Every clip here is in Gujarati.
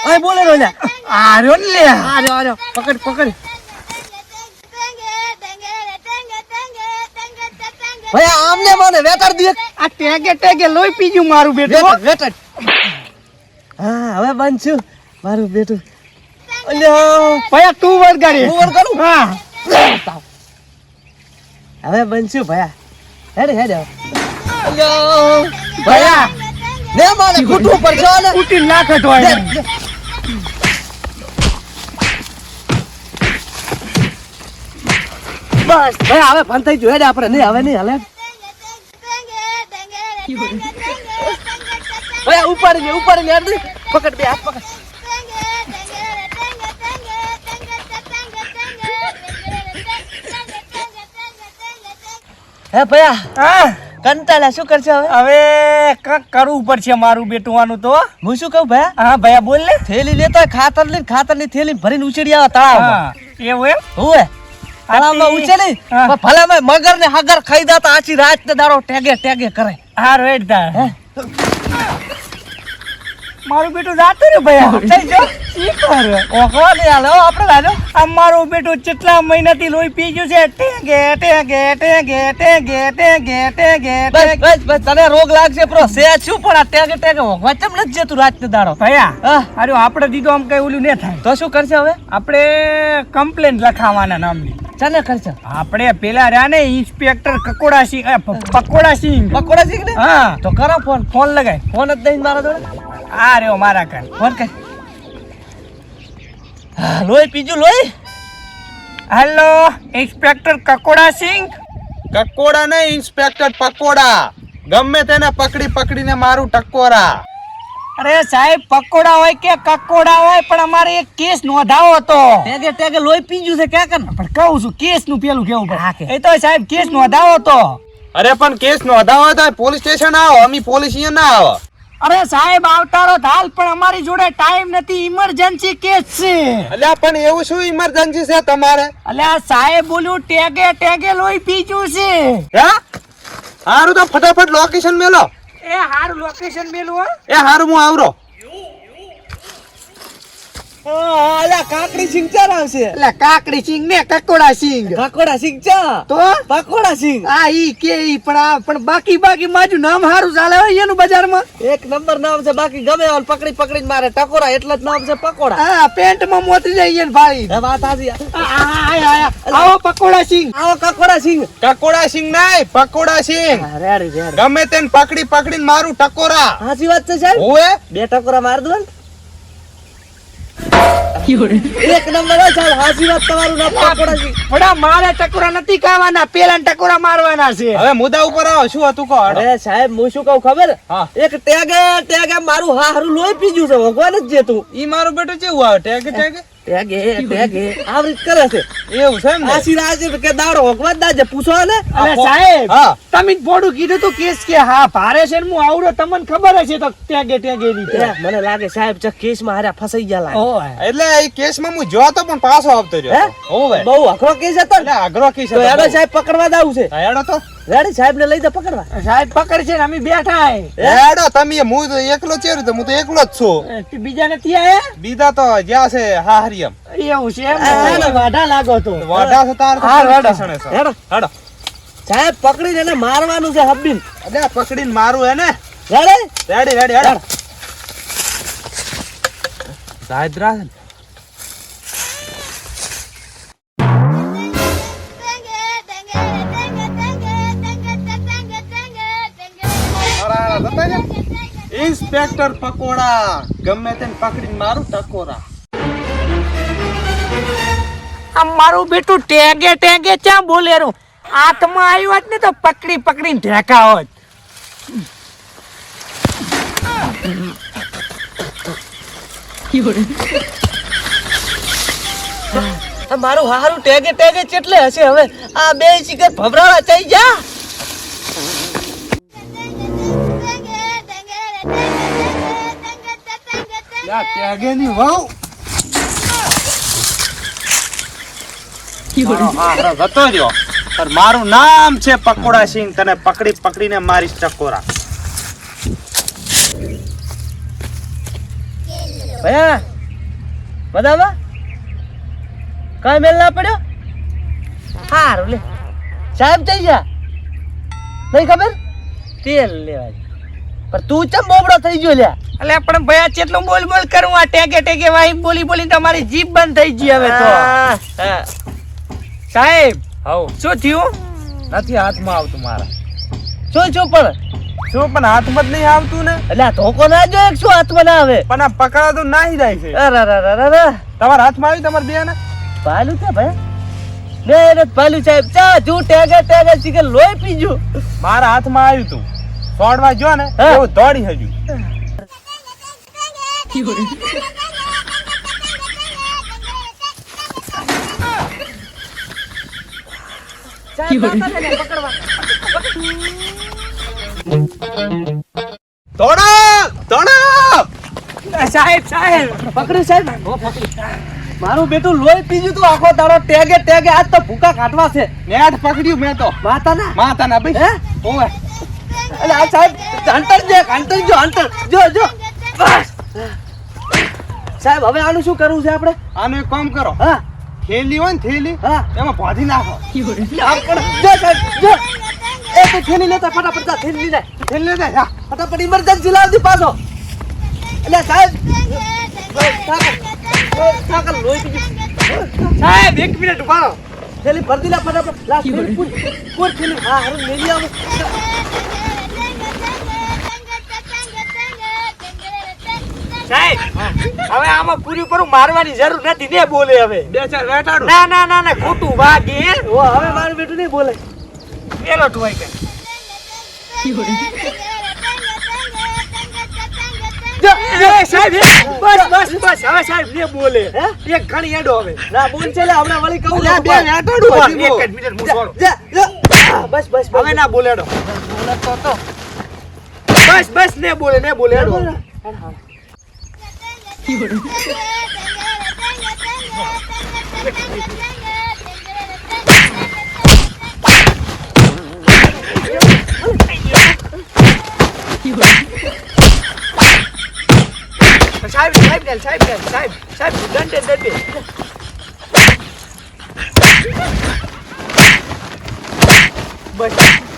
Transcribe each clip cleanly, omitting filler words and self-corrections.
ઓય બોલે રોજા આર્યો ને લે આર્યો પકડ પકડ ભાઈ આમને મને વેટાડ દે આ ટેગે લોહી પીજું મારું બેટું વેટાડ હા હવે બનશું મારું બેટું અલ્યો ભયા તું વરગાડી હું વરગાડું હા હવે બનશું ભયા હેડ અલ્યો ભયા ને મને કૂટવું પડશે ને કૂટી ના ખટવાય બસ ભાઈ હવે ફન થઈ ગયું હેડ આપણે નહીં હવે નહીં હાલે ભાઈ ઉપાડી હેડ પકડ બે હાથ પકડ હે ભયા હા કંટાળા શું કરશે હવે કક કરવું પડશે મારું બેટુવાનું તો હું શું કહું ભયા હા ભયા બોલ ને થેલી લેતા ખાતરની થેલી ભરીને ઉછળી આવે તળાવમાં એવું એમ હોવે તળાવમાં ઉછળી ભલે મેં મગર ને હગર ખાઈ દાતા આછી રાત ને દાડો ટેગે કરે હા રેડ દા મારું બેટું જાતું ને ભયા થઈ જો ઈ કર ઓહો ને હાલો આપણે લાજો આ મારું બેટું કેટલા મહિનાથી લોહી પી ગયું છે ટેગે બસ તને રોગ લાગશે પ્રો સે શું પણ આ ટેગે હોગવા ચમ નથી જતું રાત ને દાડો ભયા અરે આપણે દીધો આમ કઈ ઓલું ને થાય તો શું કરશે હવે આપણે કમ્પ્લેન્ટ લખાવવાના નામની ચાલે કરશે આપણે પેલા રહ્યા ને ઇન્સ્પેક્ટર પકોડા સિંહ ને હા તો કરો ફોન લગાય ફોન જ દઈને મારા જોડે આ રહ્યો મારા કર ફોન કર લોહી પીજું લોહી હેલો ઇન્સ્પેક્ટર કકોડા સિંહ કકોડા ને ઇન્સ્પેક્ટર પકોડા ગમે તેને પકડીને મારું ટકોરા અરે સાહેબ પકોડા હોય કે કકોડા હોય પણ અમારે એક કેસ નોંધાવો હતો ટેગે લોહી પીજું છે ક્યાં કર પણ કહું છું કેસ નું પેલું કેવું પડે એ તો સાહેબ કેસ નોંધાવો તો અરે પણ કેસ નોંધાવો તો પોલીસ સ્ટેશન આવો અમે પોલીસ અહીંયા ના આવો અરે સાહેબ આવતારો હાલ પણ અમારી જોડે ટાઈમ નથી ઇમરજન્સી કેસ છે અલ્યા પણ એવું શું ઇમરજન્સી છે તમારે અલ્યા સાહેબ બોલું ટેગે લોહી પીજું છે હા હારું તો ફટાફટ લોકેશન મેલો એ હારું લોકેશન મેલું એ હારું હું આવરો અલ્યા કાકડી સિંગ ચાલ આવશે એટલે કાકડી સિંગ ને કકોડા સિંગ ચા તો પકોડા સિંગ આ ઈ કે ઈ પણ બાકી માજુ નામ હારું ચાલે હોય એનું બજારમાં એક નંબર નામ છે બાકી ગમે ઓલ પકડીને મારે ટકોરા એટલે જ નામ છે પકોડા હા પેન્ટ માં મોતી જાય ને ભાળી વાત આજી આવો પકોડા સિંગ આવો કકોડા સિંગ નહીં પકોડા સિંગ રેડી ગમે તેને પકડીને મારું ટકોરા સાચી વાત છે સાહેબ ઓએ બે ટકોરા માર દો ને એક નંબર ચાલ હાસી વાત તમારું નામ પકોડા સિંહ બડા મારે ટકોરા નથી ખાવાના પેલા ટકોરા મારવાના છે હવે મુદ્દા ઉપર આવો શું હતું કહો અરે સાહેબ હું શું કહું ખબર એક ટેગે મારું હારું લોહી પીજું છે ભગવાન જ જે તું ઈ મારું બેટું કેવું આવે ટેગે આવરી કરે છે એવું છે ને આસી રાજ કે દાડો ભગવાન દાજે પૂછો ને અરે સાહેબ તમે બોડું કીધું તું કેસ કે હા ભારે છે ને હું આવડો તમને ખબર હશે તો ટેગે ની મને લાગે સાહેબ જ કેસ માં હારા ફસાઈ ગયા લાગે એટલે એ કેસ માં હું જોતો પણ પાછો આવતો રહ્યો ઓવે બહુ અઘરો કેસ હતો એટલે અઘરો કેસ હતો હેડો સાહેબ પકડવા જાવું છે હેડો તો રેડી સાહેબ ને લઈ દે પકડવા સાહેબ પકડ છે ને અમે બેઠા હેડો તમે હું તો એકલો ચેરું તો હું તો એકલો જ છું બીજા નથી આયા બીજા તો જ્યાં છે હાહરિયમ એવું છે એમ વાઢા લાગો તો વાઢા છે તાર હેડો સાહેબ પકડીને એને મારવાનું છે હબ્બીન અરે પકડીને મારું હે ને રેડી હેડો સાહેદરા ઇન્સ્પેક્ટર પકોડા ગમે તેને પકડીને મારું ટકોરા આ મારું બેટું ટેગે ક્યાં બોલેરું હાથમાં આવ્યું હોત ને તો પકડીને ઢેકા હોત મારું હારું ટેગે ચેટલે હશે હવે આ બે શિખર ભભરાવા થઈ જા આ ત્યાગેની વહુ હારો જતો રહ્યો. પણ મારું નામ છે પકોડા સિંહ. તને પકડી પકડીને મારીશ ચકોરા. ભયા બધામાં કઈ મેલ ના પડ્યો. હારું લે સાહેબ થઈ ગયા નહીં ખબર તેલ લેવા પણ તું ચમ બોબડો થઈ ગયો લ્યા. એટલે પણ ભયા ચેટલું બોલ બોલ કરું આ ટેકે ટેકે વાહી બોલી બોલી તમારી જીભ બંધ થઈ ગઈ હવે તો. સાહેબ હવ શું થયું? નથી હાથમાં આવતું મારા. શું પણ શું પણ હાથમાં જ નહીં આવતું ને. એટલે આ ધોકો ના જો એક શું હાથમાં ના આવે. પણ આ પકડાતું નાહી જાય છે. અરે તમારા હાથમાં આવ્યું તમારે બે ને પાલું છે ભાઈ ને એને પાલું સાહેબ ચા જુ ટેગે ટેગે ચીકે લોહી પીજો. મારા હાથમાં આવ્યું તું. સોડવા જો ને હા. એવું દોડી હજુ. દોડો દોડો. સાહેબ સાહેબ પકડી સાહેબ મારું બેટું લોહી પીજું તું આખો દાડો ટેગે ટેગે આજ તો ભૂકા કાઢવા છે. નેટ પકડ્યું મેં તો. માતાના માતાના હે ભાઈ. ઓવે. એટલે આ સાહેબ હંટર જો બસ સાહેબ હવે આનું શું કરવું છે આપણે. આનું એક કામ કરો. હા થેલી હોય ને થેલી હા એમાં ભાધી નાખો. આમ પણ જો સાહેબ જો એ તો થેલી લેતા ફટાફટ જા થેલી લે થેલી લેતા જા. ફટાફટ ઇમરજન્સી લાવતી પાછો. એટલે સાહેબ સાકર લોહી પીજું. સાહેબ એક મિનિટ ઉભા રહો. થેલી ભરતી લે ફટાફટ લા થેલી પૂર થેલી હા હારું લઈ આવો. સાહેબ હવે આમાં પૂરી પૂરું મારવાની જરૂર નથી ને બોલે હવે. બે ચાર વેટાડું. ના ના ના ના ખોટું વાગે ઓ હવે મારું બેટું નહીં બોલે. પેલો ટોય કે સાહેબ બસ હવે સાહેબ ને બોલે હે? એક ઘણી એડો હવે. ના બોલ છે લે હમણાં વળી કહું અલ્યા, બે વેટાડું હજી એક બહુ. જ મિનિટ હું છોડું. બસ હવે ના બોલે એડો. બસ ને બોલે એડો. સાહેબ દંડે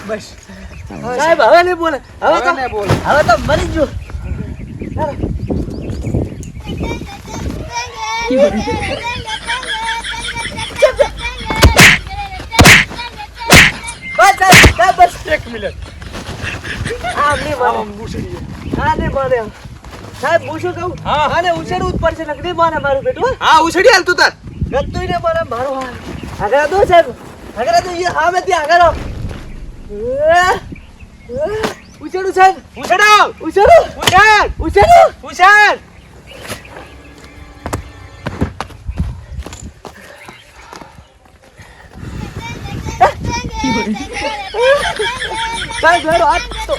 બસ સાહેબ હવે નહીં બોલે હવે હવે ને બોલ. તો મરી ગયો. બસ સાહેબ બસ એક મિનિટ આમ નહીં મારે આમ ઘૂસી આ નહીં મારે સાહેબ હું શું કહું હા. આને ઉછેરવું જ પડશે નકરી મારે મારું બેટું હા ઉછળી હાલ તું તાર. ગતું ને મારે મારું આગળ દો સાહેબ આગળ દો એ હા મેં ત્યાં આગળ ઉછેરું સાહેબ ઉછળો ઉછેરું ઉછળ ઉછેરું ઉછળ સાહેબ હેડો હાથ તો